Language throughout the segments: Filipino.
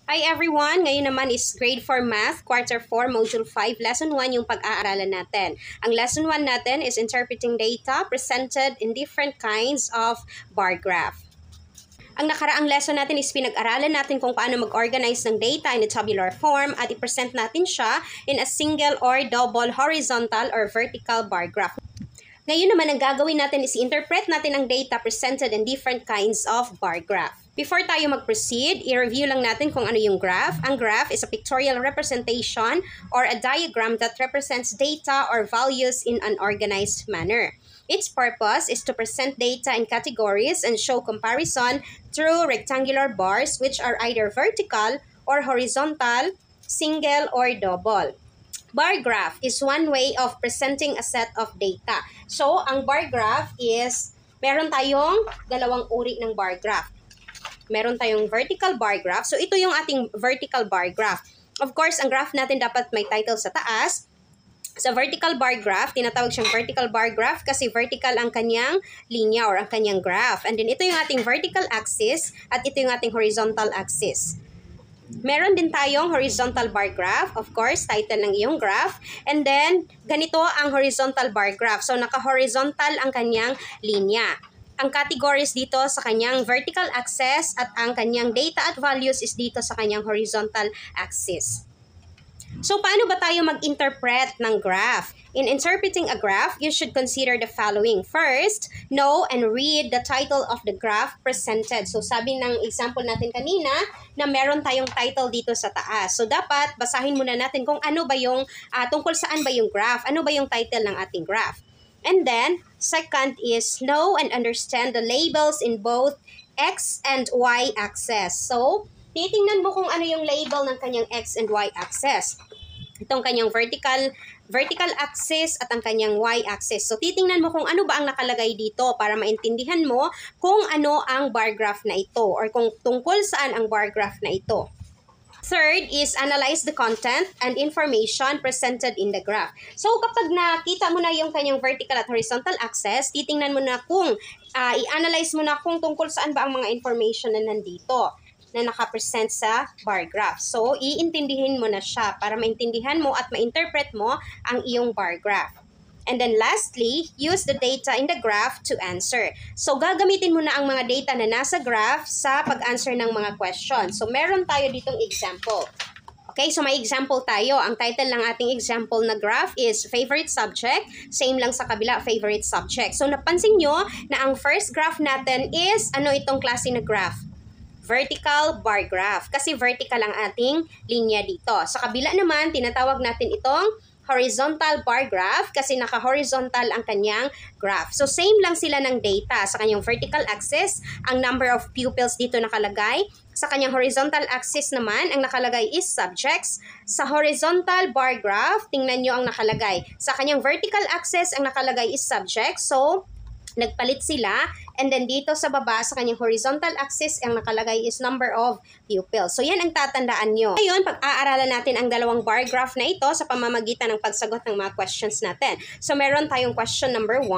Hi everyone! Ngayon naman is Grade 4 Math, Quarter 4, Module 5, Lesson 1 yung pag-aaralan natin. Ang Lesson 1 natin is Interpreting Data Presented in Different Kinds of Bar Graph. Ang nakaraang lesson natin is pinag-aralan natin kung paano mag-organize ng data in a tabular form at i-present natin siya in a single or double horizontal or vertical bar graph. Ngayon naman, ang gagawin natin is i-interpret natin ang data presented in different kinds of bar graph. Before tayo mag-proceed, i-review lang natin kung ano yung graph. Ang graph is a pictorial representation or a diagram that represents data or values in an organized manner. Its purpose is to present data in categories and show comparison through rectangular bars which are either vertical or horizontal, single, or double. Bar graph is one way of presenting a set of data. So, ang bar graph is, meron tayong dalawang uri ng bar graph. Meron tayong vertical bar graph. So, ito yung ating vertical bar graph. Of course, ang graph natin dapat may title sa taas. Sa vertical bar graph, tinatawag siyang vertical bar graph kasi vertical ang kanyang linya or ang kanyang graph. And then, ito yung ating vertical axis at ito yung ating horizontal axis. Meron din tayong horizontal bar graph. Of course, title ng iyong graph. And then, ganito ang horizontal bar graph. So, naka-horizontal ang kanyang linya. Ang categories dito sa kanyang vertical axis at ang kanyang data at values is dito sa kanyang horizontal axis. So, paano ba tayo mag-interpret ng graph? In interpreting a graph, you should consider the following. First, know and read the title of the graph presented. So, sabi ng example natin kanina na meron tayong title dito sa taas. So, dapat basahin muna natin kung ano ba yung, tungkol saan ba yung graph, ano ba yung title ng ating graph. And then, second is know and understand the labels in both X and Y axis. So, titingnan mo kung ano yung label ng kanyang X and Y axis. Itong kanyang vertical axis at ang kanyang Y axis. So, titingnan mo kung ano ba ang nakalagay dito para maintindihan mo kung ano ang bar graph na ito or kung tungkol saan ang bar graph na ito. Third is analyze the content and information presented in the graph. So, kapag nakita mo na yung kanyang vertical at horizontal axis, titingnan mo na kung, i-analyze mo na kung tungkol saan ba ang mga information na nandito na nakapresent sa bar graph. So, iintindihin mo na siya para maintindihan mo at ma-interpret mo ang iyong bar graph. And then lastly, use the data in the graph to answer. So, gagamitin mo na ang mga data na nasa graph sa pag-answer ng mga questions. So, meron tayo ditong example. Okay, so may example tayo. Ang title ng ating example na graph is favorite subject. Same lang sa kabila, favorite subject. So, napansin nyo na ang first graph natin is, ano itong klase na graph? Vertical bar graph. Kasi vertical ang ating linya dito. Sa kabila naman, tinatawag natin itong horizontal bar graph kasi naka-horizontal ang kanyang graph. So, same lang sila ng data. Sa kanyang vertical axis, ang number of pupils dito nakalagay. Sa kanyang horizontal axis naman, ang nakalagay is subjects. Sa horizontal bar graph, tingnan nyo ang nakalagay. Sa kanyang vertical axis, ang nakalagay is subjects. So, nagpalit sila. And then dito sa baba, sa kanyang horizontal axis, ang nakalagay is number of pupils. So, yan ang tatandaan nyo. Ngayon, pag-aaralan natin ang dalawang bar graph na ito sa pamamagitan ng pagsagot ng mga questions natin. So, meron tayong question number 1.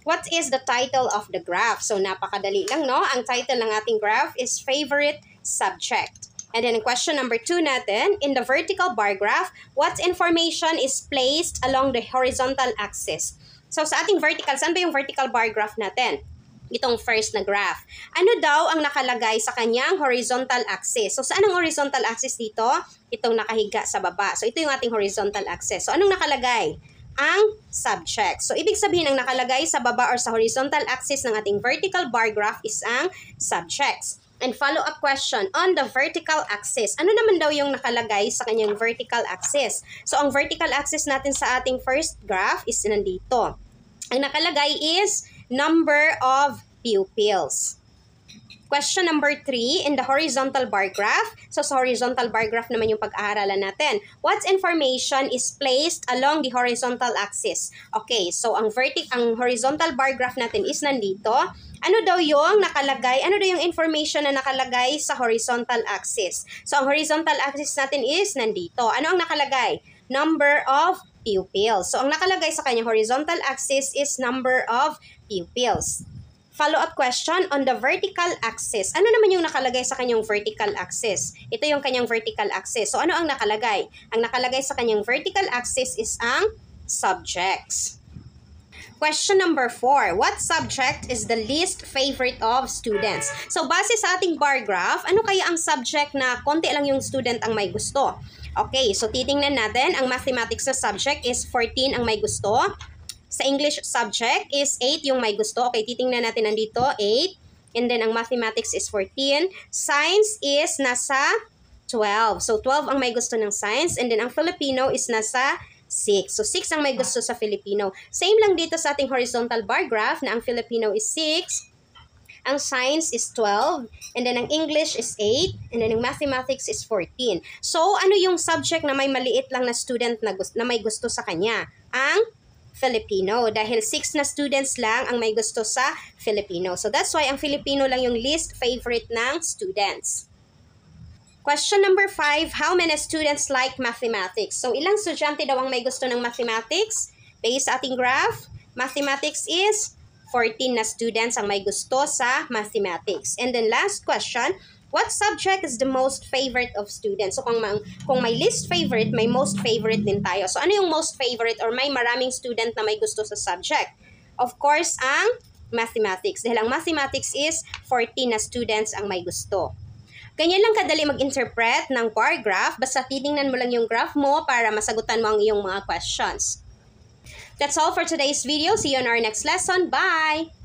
What is the title of the graph? So, napakadali lang, no? Ang title ng ating graph is favorite subject. And then, question number 2 natin, in the vertical bar graph, what information is placed along the horizontal axis? So, sa ating vertical, saan ba yung vertical bar graph natin? Itong first na graph. Ano daw ang nakalagay sa kanyang horizontal axis? So, saan ang horizontal axis dito? Itong nakahiga sa baba. So, ito yung ating horizontal axis. So, anong nakalagay? Ang subject. So, ibig sabihin ang nakalagay sa baba or sa horizontal axis ng ating vertical bar graph is ang subjects. And follow-up question, on the vertical axis, ano naman daw yung nakalagay sa kanyang vertical axis? So, ang vertical axis natin sa ating first graph is nandito. Ang nakalagay is number of pupils. Question number 3, in the horizontal bar graph. So, sa horizontal bar graph naman yung pag-aaralan natin. What information is placed along the horizontal axis? Okay, so ang horizontal bar graph natin is nandito. Ano daw yung nakalagay? Ano daw yung information na nakalagay sa horizontal axis? So, ang horizontal axis natin is nandito. Ano ang nakalagay? Number of pupils. So, ang nakalagay sa kanyang horizontal axis is number of pupils. Follow-up question on the vertical axis. Ano naman yung nakalagay sa kanyang vertical axis? Ito yung kanyang vertical axis. So, ano ang nakalagay? Ang nakalagay sa kanyang vertical axis is ang subjects. Question number 4. What subject is the least favorite of students? So, base sa ating bar graph, ano kaya ang subject na konti lang yung student ang may gusto? Okay, so titingnan natin. Ang mathematics na subject is 14 ang may gusto. Sa English subject is 8 yung may gusto. Okay, titingnan natin nandito, 8. And then, ang mathematics is 14. Science is nasa 12. So, 12 ang may gusto ng science. And then, ang Filipino is nasa 6. So, 6 ang may gusto sa Filipino. Same lang dito sa ating horizontal bar graph na ang Filipino is 6. Ang science is 12. And then, ang English is 8. And then, ang mathematics is 14. So, ano yung subject na may maliit lang na student na may gusto sa kanya? Ang Filipino. Dahil 6 na students lang ang may gusto sa Filipino. So, that's why ang Filipino lang yung least favorite ng students. Question number 5, how many students like mathematics? So, ilang estudyante daw ang may gusto ng mathematics? Based sa ating graph, mathematics is 14 na students ang may gusto sa mathematics. And then last question, what subject is the most favorite of students? So, kung may least favorite, may most favorite din tayo. So, ano yung most favorite or may maraming student na may gusto sa subject? Of course, ang mathematics. Dahil ang mathematics is 14 na students ang may gusto. Ganyan lang kadali mag-interpret ng bar graph. Basta titingnan mo lang yung graph mo para masagutan mo ang iyong mga questions. That's all for today's video. See you on our next lesson. Bye!